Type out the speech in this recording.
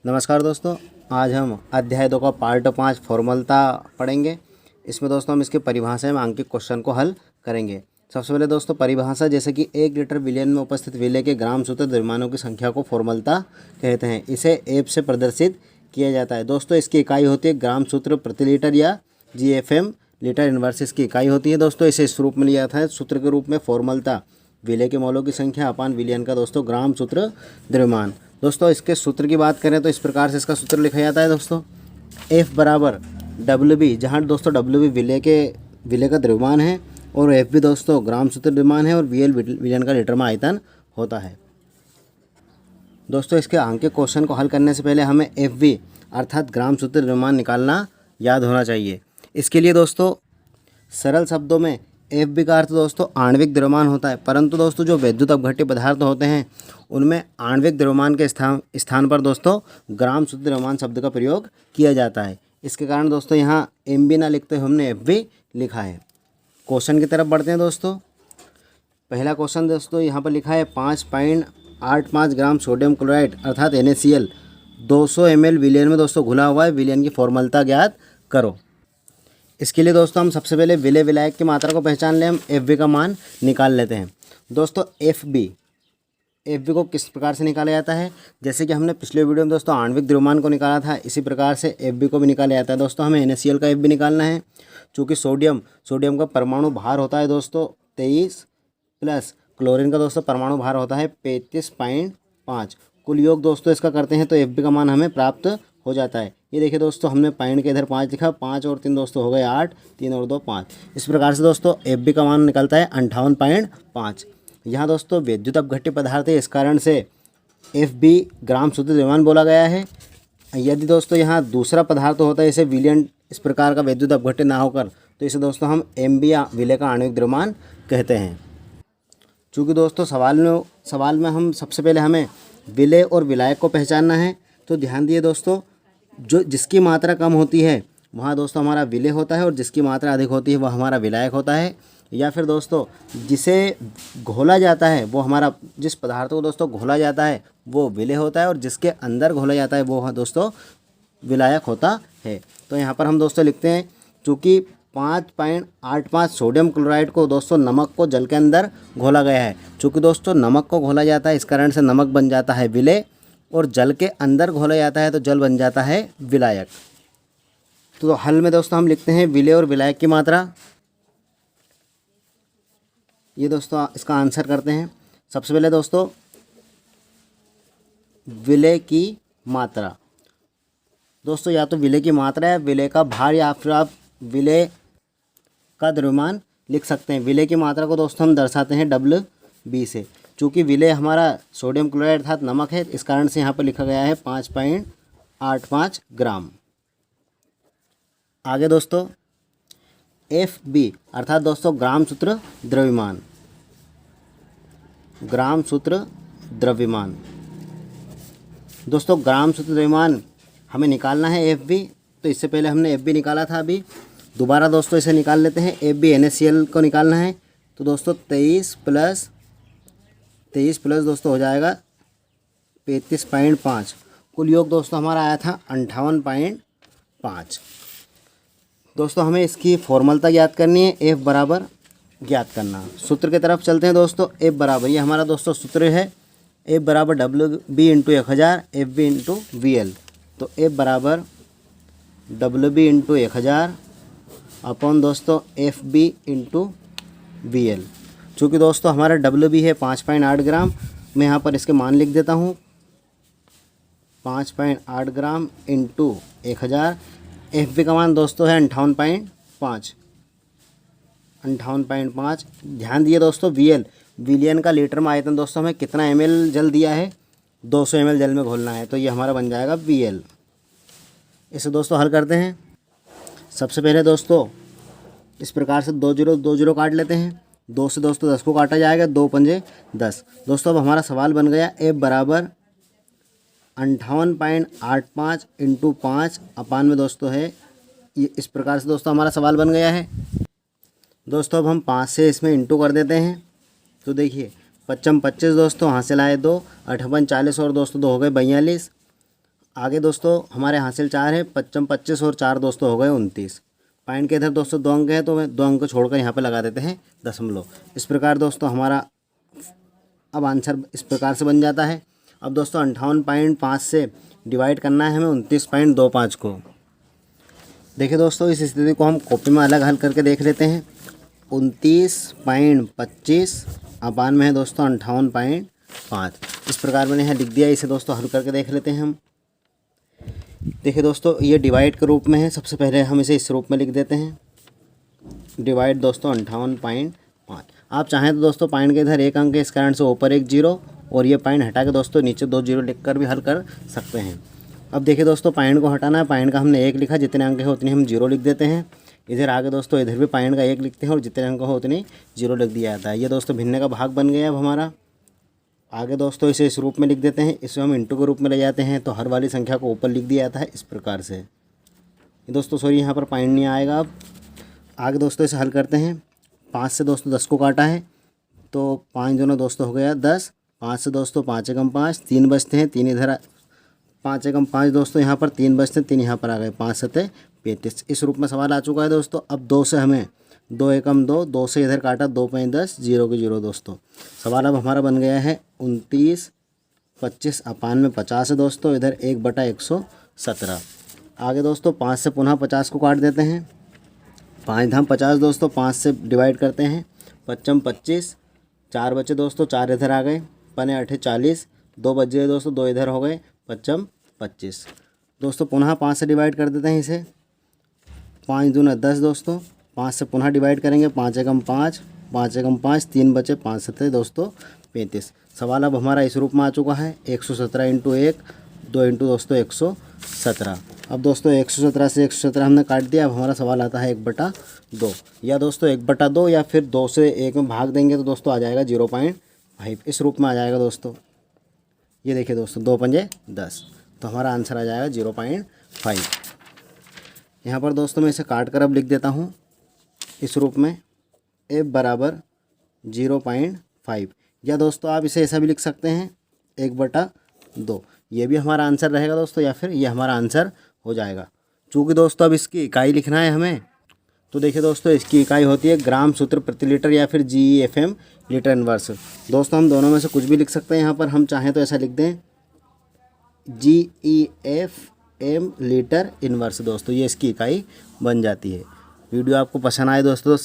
नमस्कार दोस्तों, आज हम अध्याय 2 का पार्ट 5 फॉर्मूलता पढ़ेंगे। इसमें दोस्तों हम इसके परिभाषा में अंकित क्वेश्चन को हल करेंगे। सबसे पहले दोस्तों परिभाषा, जैसे कि 1 लीटर विलयन में उपस्थित विलय के ग्राम सूत्र द्रव्यमानों की संख्या को फॉर्मूलता कहते हैं। इसे एफ से प्रदर्शित किया जाता है। दोस्तों इसकी इकाई होती है ग्राम सूत्र प्रति लीटर या GFM लीटर इनवर्स इसकी इकाई होती है। दोस्तों इसे इस रूप में लिया जाता है सूत्र के रूप में, फॉर्मूलता विलय के मोलों की संख्या अपान विलयन का दोस्तों ग्राम सूत्र द्रव्यमान। दोस्तों इसके सूत्र की बात करें तो इस प्रकार से इसका सूत्र लिखा जाता है दोस्तों, F बराबर WB, जहाँ दोस्तों WB विलय का द्रव्यमान है और FB दोस्तों ग्राम सूत्र द्रव्यमान है और VL विलयन का लीटर में आयतन होता है। दोस्तों इसके अंक के क्वेश्चन को हल करने से पहले हमें FB अर्थात ग्राम सूत्र द्रव्यमान निकालना याद होना चाहिए। इसके लिए दोस्तों सरल शब्दों में FB का अर्थ दोस्तों आणविक द्रव्यमान होता है, परंतु दोस्तों जो विद्युत अपघट्य पदार्थ होते हैं उनमें आणविक द्रव्यमान के स्थान पर दोस्तों ग्राम सूत्र द्रव्यमान शब्द का प्रयोग किया जाता है। इसके कारण दोस्तों यहाँ MB ना लिखते हुए हमने FB लिखा है। क्वेश्चन की तरफ बढ़ते हैं दोस्तों। पहला क्वेश्चन दोस्तों यहाँ पर लिखा है 5.85 ग्राम सोडियम क्लोराइड अर्थात NaCl 200 ml विलयन में दोस्तों घुला हुआ है, विलयन की फॉर्मूलता ज्ञात करो। इसके लिए दोस्तों हम सबसे पहले विलय विलायक की मात्रा को पहचान लें, हम FB का मान निकाल लेते हैं। दोस्तों FB को किस प्रकार से निकाला जाता है, जैसे कि हमने पिछले वीडियो में दोस्तों आणविक द्रव्यमान को निकाला था, इसी प्रकार से FB को भी निकाला जाता है। दोस्तों हमें NaCl का FB निकालना है। चूँकि सोडियम का परमाणु भार होता है दोस्तों 23 प्लस क्लोरीन का दोस्तों परमाणु भार होता है 35.5, कुल योग दोस्तों इसका करते हैं तो FB का मान हमें प्राप्त हो जाता है। ये देखिए दोस्तों हमने पॉइंट के इधर 5 लिखा, 5 और 3 दोस्तों हो गए 8, 3 और 2 5। इस प्रकार से दोस्तों FB का मान निकलता है 58.5। यहाँ दोस्तों विद्युत अपघट्य पदार्थ है, इस कारण से FB ग्राम सूत्र द्रव्यमान बोला गया है। यदि दोस्तों यहाँ दूसरा पदार्थ होता है, इसे विलयन इस प्रकार का विद्युत अपघट्य ना होकर, तो इसे दोस्तों हम MB या विलय का आणविक द्रव्यमान कहते हैं। चूँकि दोस्तों सवाल में हम सबसे पहले हमें विलय और विलायक को पहचानना है, तो ध्यान दिए दोस्तों, जो जिसकी मात्रा कम होती है वहाँ दोस्तों हमारा विलय होता है और जिसकी मात्रा अधिक होती है वह हमारा विलायक होता है। या फिर दोस्तों जिसे घोला जाता है वो हमारा, जिस पदार्थ को दोस्तों घोला जाता है वो विलय होता है और जिसके अंदर घोला जाता है वो दोस्तों विलायक होता है। तो यहाँ पर हम दोस्तों लिखते हैं, चूँकि 5.85 सोडियम क्लोराइड को दोस्तों नमक को जल के अंदर घोला गया है। चूँकि दोस्तों नमक को घोला जाता है, इस कारण से नमक बन जाता है विलय, और जल के अंदर घोला जाता है तो जल बन जाता है विलायक। तो हल में दोस्तों हम लिखते हैं विलय और विलायक की मात्रा। ये दोस्तों इसका आंसर करते हैं। सबसे पहले दोस्तों विलय की मात्रा, दोस्तों या तो विलय की मात्रा है, विलय का भार, या फिर आप विलय का द्रव्यमान लिख सकते हैं। विलय की मात्रा को दोस्तों हम दर्शाते हैं WB से। चूँकि विलय हमारा सोडियम क्लोराइड अर्थात नमक है, इस कारण से यहाँ पर लिखा गया है 5.85 ग्राम। आगे दोस्तों FB अर्थात दोस्तों ग्राम सूत्र द्रव्यमान, ग्राम सूत्र द्रव्यमान। दोस्तों ग्राम सूत्र द्रव्यमान हमें निकालना है FB, तो इससे पहले हमने FB निकाला था, अभी दोबारा दोस्तों इसे निकाल लेते हैं। FB NaCl को निकालना है, तो दोस्तों 23 प्लस दोस्तों हो जाएगा 35.5, कुल योग दोस्तों हमारा आया था 58.5। दोस्तों हमें इसकी फॉर्मूलता ज्ञात करनी है, F बराबर ज्ञात करना। सूत्र की तरफ चलते हैं दोस्तों। F बराबर, ये हमारा दोस्तों सूत्र है, F बराबर WB × 1000 FB × VL। तो F बराबर WB × 1000 अपॉन दोस्तों FB × VL। चूँकि दोस्तों हमारा WB है 5.8 ग्राम, मैं यहाँ पर इसके मान लिख देता हूँ, 5.8 ग्राम × 1000। FB का मान दोस्तों है 58.5। ध्यान दिए दोस्तों, विलयन का लीटर में आयतन दोस्तों हमें कितना ml जल दिया है, 200 ml जल में घोलना है, तो ये हमारा बन जाएगा VL। इसे दोस्तों हल करते हैं। सबसे पहले दोस्तों इस प्रकार से 2 0 काट लेते हैं, 2 से दोस्तों 10 को काटा जाएगा, 2 पंजे 10। दोस्तों अब हमारा सवाल बन गया F बराबर 58.85 × 5 अपान में दोस्तों है, ये इस प्रकार से दोस्तों हमारा सवाल बन गया है। दोस्तों अब हम 5 से इसमें इंटू कर देते हैं, तो देखिए 55 25 दोस्तों हासिल आए 2, 58 40 और दोस्तों 2 हो गए 42। आगे दोस्तों हमारे हासिल 4 है, 55 25 और 4 दोस्तों हो गए 29। पॉइंट के इधर दोस्तों 2 अंक है तो 2 अंक छोड़कर यहाँ पे लगा देते हैं दशमलव। इस प्रकार दोस्तों हमारा अब आंसर इस प्रकार से बन जाता है। अब दोस्तों 58.5 से डिवाइड करना है हमें 29.25 को। देखिए दोस्तों इस स्थिति को हम कॉपी में अलग हल करके देख लेते हैं। 29.25 अपान में है दोस्तों 58.5। इस प्रकार मैंने यहाँ लिख दिया। इसे दोस्तों हल करके देख लेते हैं हम। देखिए दोस्तों ये डिवाइड के रूप में है। सबसे पहले हम इसे इस रूप में लिख देते हैं, डिवाइड दोस्तों 58.5। आप चाहें तो दोस्तों पॉइंट के इधर 1 अंक है, इस कारण से ऊपर 1 जीरो और ये पॉइंट हटा के दोस्तों नीचे 2 जीरो लिख कर भी हल कर सकते हैं। अब देखिए दोस्तों पॉइंट को हटाना है। पॉइंट का हमने 1 लिखा, जितने अंक है उतने हम 0 लिख देते हैं। इधर आगे दोस्तों इधर भी पॉइंट का 1 लिखते हैं और जितने अंक हो उतने 0 लिख दिया जाता है। ये दोस्तों भिन्न का भाग बन गया अब हमारा। आगे दोस्तों इसे इस रूप में लिख देते हैं। इसे हम इंटू के रूप में ले जाते हैं तो हर वाली संख्या को ऊपर लिख दिया जाता है इस प्रकार से। दोस्तों सॉरी यहाँ पर पॉइंट नहीं आएगा। अब आगे दोस्तों इसे हल करते हैं। 5 से दोस्तों 10 को काटा है तो 5 दोनों दोस्तों हो गया 10। 5 से दोस्तों 5 एकम 5, 3 बचते हैं, 3 इधर 5 एकम 5 दोस्तों यहाँ पर 3 बचते हैं, 3 यहाँ पर आ गए, 5 सते 35। इस रूप में सवाल आ चुका है दोस्तों। अब 2 से हमें 2 एकम 2, 2 से इधर काटा 2 5 10, 0 के 0 दोस्तों। सवाल अब हमारा बन गया है 29.25 अपान में 50 है दोस्तों, इधर 1/117। आगे दोस्तों 5 से पुनः 50 को काट देते हैं। 5 धाम 50 दोस्तों, 5 से डिवाइड करते हैं। 55 25, 4 बचे दोस्तों, 4 इधर आ गए, पने 8 40, 2 बच गए दोस्तों, 2 इधर हो गए, 55 25 दोस्तों। पुनः 5 से डिवाइड कर देते हैं इसे। 5 दूना 10 दोस्तों, 5 से पुनः डिवाइड करेंगे। 5 एकम 5, 5 एकम 5, 3 बचे, 5 सत्ते दोस्तों 35। सवाल अब हमारा इस रूप में आ चुका है 117 इंटू 1, 2 इंटू दोस्तों 117। अब दोस्तों 117 से 117 हमने काट दिया। अब हमारा सवाल आता है 1/2 या दोस्तों 1/2 या फिर 2 से 1 में भाग देंगे तो दोस्तों आ जाएगा 0.5। इस रूप में आ जाएगा दोस्तों। ये देखिए दोस्तों 2 पंजे 10 तो हमारा आंसर आ जाएगा 0.5। यहाँ पर दोस्तों मैं इसे काट कर अब लिख देता हूँ इस रूप में, f बराबर 0.5 या दोस्तों आप इसे ऐसा भी लिख सकते हैं 1/2। ये भी हमारा आंसर रहेगा दोस्तों या फिर ये हमारा आंसर हो जाएगा। चूँकि दोस्तों अब इसकी इकाई लिखना है हमें, तो देखिए दोस्तों इसकी इकाई होती है ग्राम सूत्र प्रति लीटर या फिर GEFM लीटर इनवर्स। दोस्तों हम दोनों में से कुछ भी लिख सकते हैं। यहाँ पर हम चाहें तो ऐसा लिख दें GEFM लीटर इनवर्स दोस्तों, ये इसकी इकाई बन जाती है। वीडियो आपको पसंद आए दोस्तों